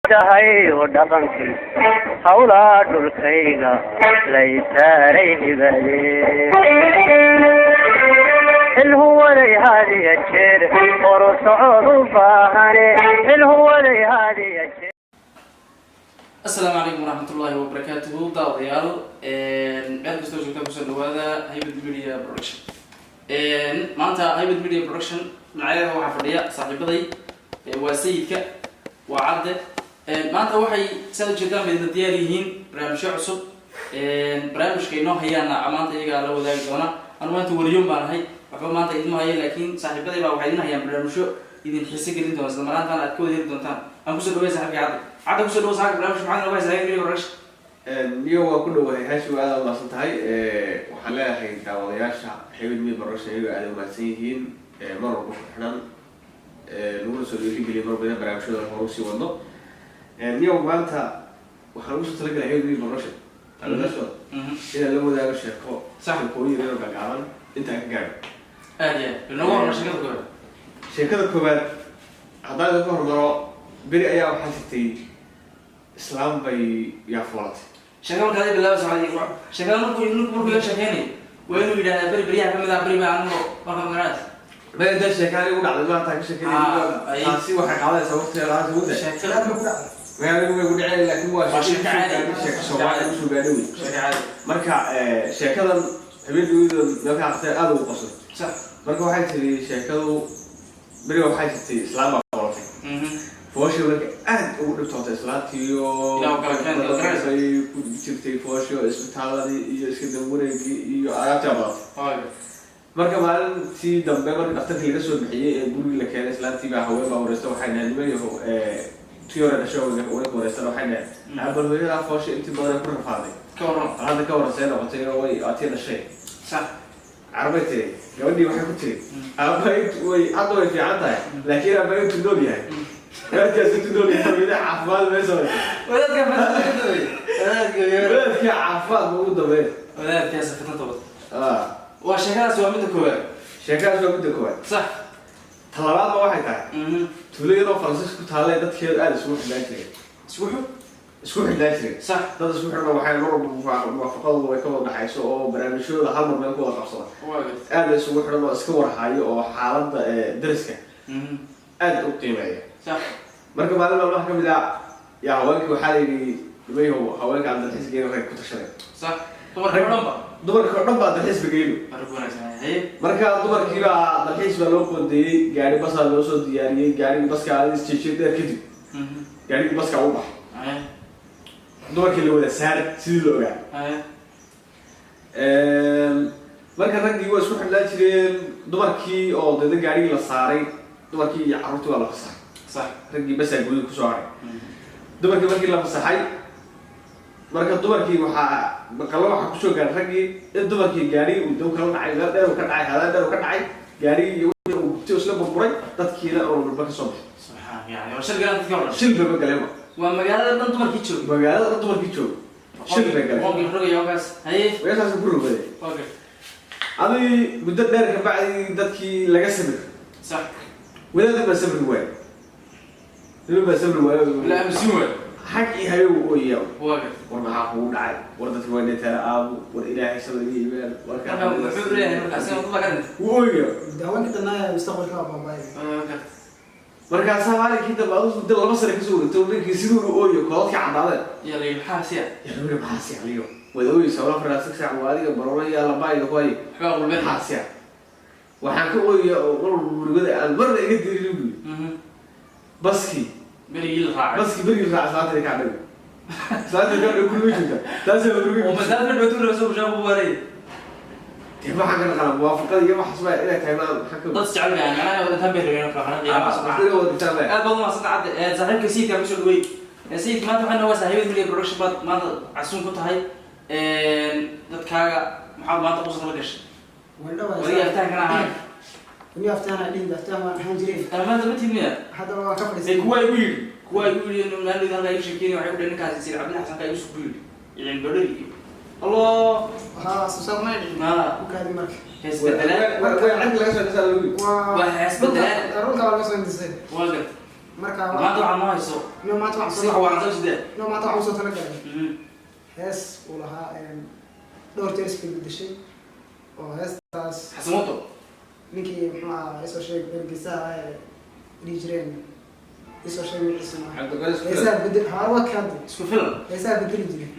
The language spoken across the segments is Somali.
tahay oo dhaqankii hawlaa dhulkayga laytaaray hibade ilhuwaday hadiya jeer oro socod u baahane ilhuwaday hadiya jeer. السلام عليكم ورحمة الله وبركاته. داوديال مeel kastoo joogtaan kusoo dhawaada Haybad Media Production. maanta Haybad Media Production macnaheedu waxa fadhiya saaxiibaday waa sayidka waa cadde maanta waxay soo jeedaan mid diyaar yihiin barnaamijyo cusub barnaamijka inoo hayaana maanta iyaga la wadaagi doona anu maanta wariyoon baan ahay waxba maanta idin hayo laakiin saaxiibaday baa waxay idin hayaan barnaamijyo idin xiiso gelin doona isla markaana aad ka wada heli doontaan aan kusoo dhawaay saaxiibkay cadde kusoo dhawaad saaxiib barnaamijka maxaad nooga haysaa Haybad Media Production niyo waa ku dhawahay haashi aad u maasan tahay waxaan leeyahay daawadayaasha Haybad Media Production iyaga aad u maasan yihiin mar walba ku xidhan lagu soo dhiirigeliyo mar badan barnaamijyada hore usii wadno niyo maanta waxaan ugu soo talagalay Haybad Media Production alalaasho ina la wadaago sheeko saxibkooyin inuu gaaban inta ka gaaro sheekada koobaad haddaan ka hormaro beri ayaa waxaa jirtay islaam bay yaa foolatay sheekada markaad bilaabo saacadii sheekada markuu la sheekeynay waa inuu yidhaahdaa beriyaha ka mid ah beri baa anoo marka magaraad ma inta sheekada ugu dhacday maanta ka sheekeynay taasi waxay qaadaysaa waqtiga laanta ugu dhacay sheekada ku dhacday magaalada way ku dhacay laakiin waa sheeko Soomaali u soo gaadhay marka sheekadan habeenkii marka aqtay aad ugu qosay sax marka waxay tiri sheekadu beri waxay jirtay islaam baa foolatay فوشي ولك أهد أقول بتوعت إسلاتيو لا وكان دراسة كنت جبتي فوشي وإسبتالة يسكت دموري يو عرفت أبغى مركب مال تي دم بمر أفتح اللي رسول بحية يقول لك كان إسلاتي بحوي بورستو وحنا نبي هو تيورا نشوف ولك بورستو وحنا عبر ويلا فوشي أنت بدنا كل فاضي كورة هذا كورة سنة وتيجي وي أعطينا شيء صح عربتي جودي واحد كتير أبغى وي أطول في عطاء لكن أبغى تدوري هاي ولادك ستدور يسوي عفان ما يسوي ولادك عفان مو ضبيط ولادك سفتنا طبط وشكاس ومدة كويت شكاس ومدة كويت صح طلبات ما واحد تاع تقولي يروح فرنسيسكو تعالى ده كير قال سوق دايتري سوق دايتري صح ده سوق حنا waxay loo muwaafaqado way ka wada dhaxayso oo barnaamijyada hal mar meel ku wada qabsada aad soo xirno iska warhayo oo xaaladda dariska aad u qiimeeyo صح marka maalin wax kamid ah yaa haweenku waxa la yiri dumayo haweenka aan dalxiis geeyo waxay ku tashaday صح dumarka dhan baa dalxiis geeyo marka dumarkii baa dalxiis baa loo qoondeeyay gaari bas loo soo diyaariyay gaari baska aan isjeejay dheer kadib gaari baska u bax dumarkii la wada saar sidii loo ogaa marka ragii waa isku xidhnaan jireen dumarkii oo dad gaari la saaray dumarkii iyo carruurtii waa la fasaxay صح رجي بس أقول لك سؤال دمر كي لا مسحي مركب دمر كي وح بقلوا حكوا شو قال رجي الدمر كي جاري ودو كلام عاي ده وكان عاي هذا ده وكان عاي جاري وتوصل ببري تذكيره أو بالبركة صبح سبحان يعني وش الكلام تكلم شيل بقلمه وما قال ده دمر كي شو ما قال ده دمر كي شو شيل بقلمه ممكن رجع يوم بس هاي ويا ساس كله بدي اوكي هذه بدت دارك بعد تذكي لقى سبب صح ولا ده بس سبب وين لما بسمع لا مسوي حكي هاي وياه واقف ورنا عفو دعي وردت الوالدة ترى أبو والإلهي سبب لي إيمان وكان محبور يعني أسمع الله كذا وياه دعواني تنا مستقبل كلام ماي مركز سامعك كده بعض بدل المصري كسور تقول لك يصيروا وياه خلاص عضلات يلا يحاسيا يلا بحاسي عليه وذوي سوالف في راسك ساعة وهذه برورة يلا باي لقوي حوار البيت حاسيا وحكوا وياه وقولوا المرة يقدر يقول بسكي بري الراعي بسكي بري الراعي صلاة الكعبة صلاة الكعبة كل وجهك لازم بري ومثال البتول رسول جابوا وري ما حقنا غلط موافقة يوم حسبها إلى كمان حكوا بس تعلم يعني أنا ولا تنبه لي أنا أنا ما صنع عاد زهر كسيت يا مشو دوي سيد ما تبغى نوع سهيل من البروش بعد ما عسون كنت هاي تتكاغا محاول ما تقص لقش وهي أفتح كنا هاي كني أفتحنا لين أفتحنا حنجرين أنا ما زلت هنا هذا ما كفر كوا يقول إنه من اللي ذا يشكيني ويقول إنك هذا يصير عبنا حسن كاي يوسف بيقول يعني بدري الله سوسر ما يدري ما وكذا مرك حسب الدلال وعندك ليش هذا وحسب الدلال أروح كمان بس عندي زين واقف marka maanta waxaan ma hayso no maanta waxaan si waxaan soo sidee no maanta waxaan soo talagalay hees uu lahaa dhowr jeer iska bedeshay oo heestaas xasmoto ninkii muxuu ahaa isoo sheeg ergisaha dhihi jireen isoo sheeg wixiisuna heesaa bedel haarwa kaadi isku filan heesaa bedeli jiray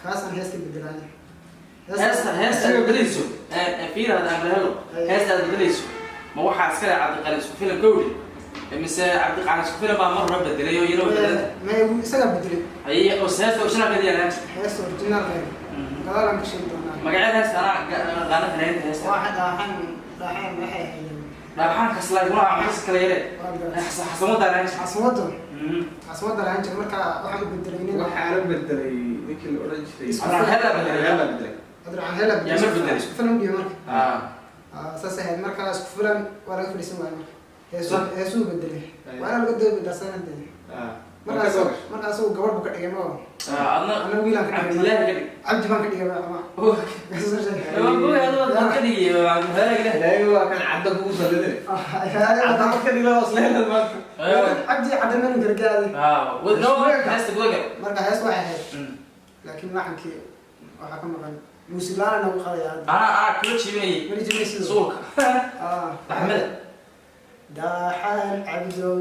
kaasaan heesta bedelaaya heesta bedelayso fiirada aan rahelo heesta aad bedelayso ma waxaa iska cabdiqali isku filan kowdhi mise cabdiqali isku filan baa mar hore bedelay oo iyana bedelay ma isagaa bedelay haye oo heesta original ka diyaar heesta originalka gadaalan ka sheegi doonaa magaceeda heesta anaa qaana fanaanida heesta waxay dhaaxan waxay ahayd dhaaxan kaslay waa maxas kala yare xasmada raanj xasmada raanj marka waxaan bedelay nin waxaana bedelay ninkii la oran jiray ana hela bedelay adra hela yaa mar bedelay isku filan biyo marka saas ahayd marka isku filan waa laga fadhiisan waayo heesuu bedelay waana laga daba bedelsanade markaas uu gabadh bu ka dhigay ma adna wiilaan ka dhigay cabdi baan ka dhigay ama ka dhigay waa kan cadda kugu salidin cadda ka dhigay oo sleelad maanta cabdi cadda meel gargaaday wadno heesta goga marka hees waxay ahayd laakiin laxankii waxaa ka maqan muusilaana nagu qadaya ana kula jiibinay mari jibinay suulka axmed daaxaan cabdow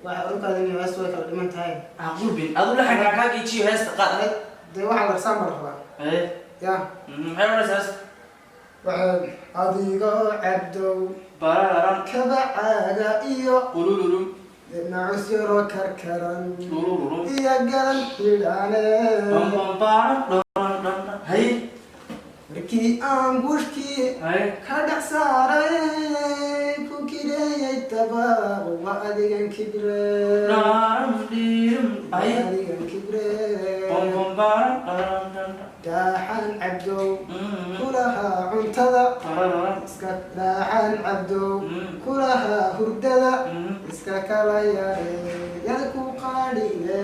waxaa oran kaada inay heesta way kala dhiman tahay qurbin adu la xagaa ka giijiyo heesta qaad dee waxaa larsaan baa la rabaa ya maxay oranaysaa waxaa adigo cabdow bararan kabacaaga iyo qulululum nacus yaro karkaran qulululum iyo garan xidhaane hay markii aan bushkii ka dhex saaray ku kireeyay tabaaq waa adigan kibre adigan kibre daaxan cabdow kulahaa cuntada iska daaxan cabdow kulahaa hurdada iska kala yare yada ku qaadhine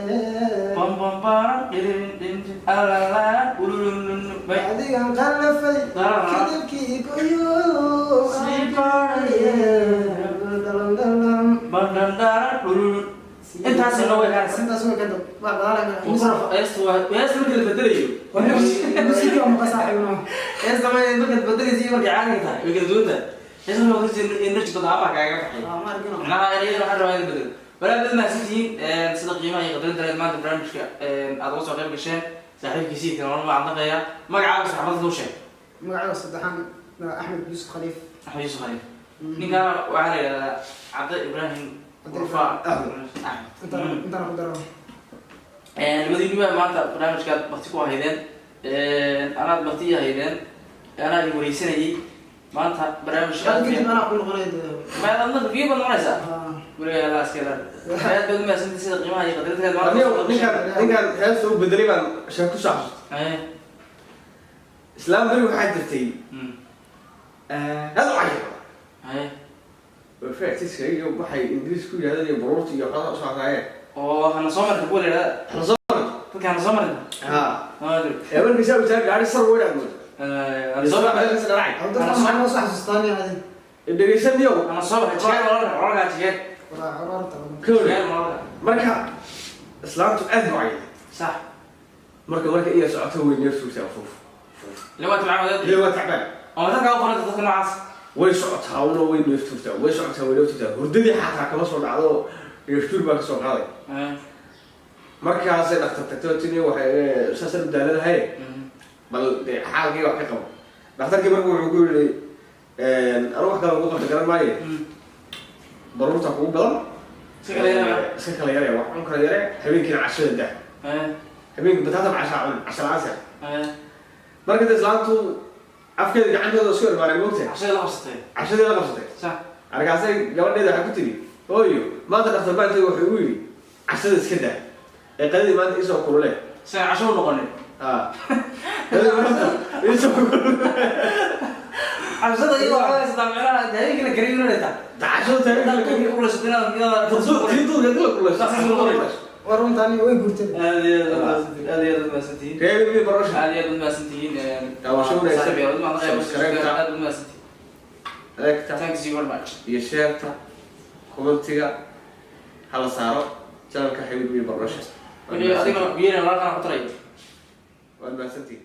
adigan qallafay kadabkii goyo intaas inoo way gaaraysa intaas way kadab waa badalaga heesta marka la bedelayo musiki oo muka saaxiibno heesta marka la bedelayso iyo marka caadi tahay way kala duwan tahay heesta marka energy badan ama kaaga baxay macnaha erayada waxaa rabaa in bedel walaa bad mahadsantihiin sida qiimaha iyo qadarinta reer maanta barnaamijka aad uga soo qayb gasheen saaxiibkiisii tilmaamo baan dhaqaya magacaaga saxaafadda loo sheeg magacaaga saddexan axmed yuusuf khaliif axmed yuusuf khaliif ninkaana waxaa la yidhahdaa cabdi ibraahim urfa intaan ku daro labadiinuba maanta barnaamijkaad bakti ku haydeen anaad bakti ii haydeen anaa idin wareysanayay maanta barnaamijka kadib anaa ku noqonay maad adna review baad noqonaysaa weligaa allah iska ilaali aad baad umahadsantii sida qiimaha iyo qadarinteed ninkan heesta u bedelay baan sheeg ku saabsan islaam beri waxaa jirtay aad u cayib factiska iyo waxay ingiriis ku yidhahdeen iyo baruurta iyo xoolaha u saakaayeen oo hana soo marka kuwa la yidhahda hana soo marka dadka hana soo marka markii saa utaag gaari sar weyn hana soo marka maxaa noo soo xasuustaan adi dhegeysaniyo hana soo marka jigeen ololkaa jigeen marka islaamtu aad u cayib sax marka iyo socoto weyn neefsuusaa fuuf liwaat maxamed lewa tacbaan oo dadka u qoranta dadka noocaas way socotaa una way neeftuurtaa way socotaa way neeftuurtaa hurdadii xataa kama soo dhacdo neeftuur baa kasoo qaaday markaasay dhaktar tagtay tini waxay saasay udaaladahay bal dee xaalkii wax ka qabo dhaktarkii marka wuxuu ku yidhi anu wax kale ugu qabta garan maaye baruurta kugu badan iska kala yare wax cun kala yare habeenkiina cashada daa habeenkii bataatan casha la-aan seer marka de islaamtu afkeeda gacantooda isku irmaanay moogtahay cashadii la qabsatay arkaasay gabadheeda waxaa ku tiri hooyo maanta dhaktar baan tagay wuxuu igu yidhi cashada iska daa ee qadadii maanta isoo kulule say casho u noqonin isoo cashada iyo waxaa haysataa meelaha habeenkii la karin inay cashada tahay tahay waruntaani way guurtay aad iyo aad mahadsantihiin reebi barasha aad iyo aad mahadsantihiin subscribe-ta aad mahadsantihiin thanks you very much iyo share-ta commentiga hala saaro channelka Haybad Media Production adiga biyana la qana qotray waa mahadsantihiin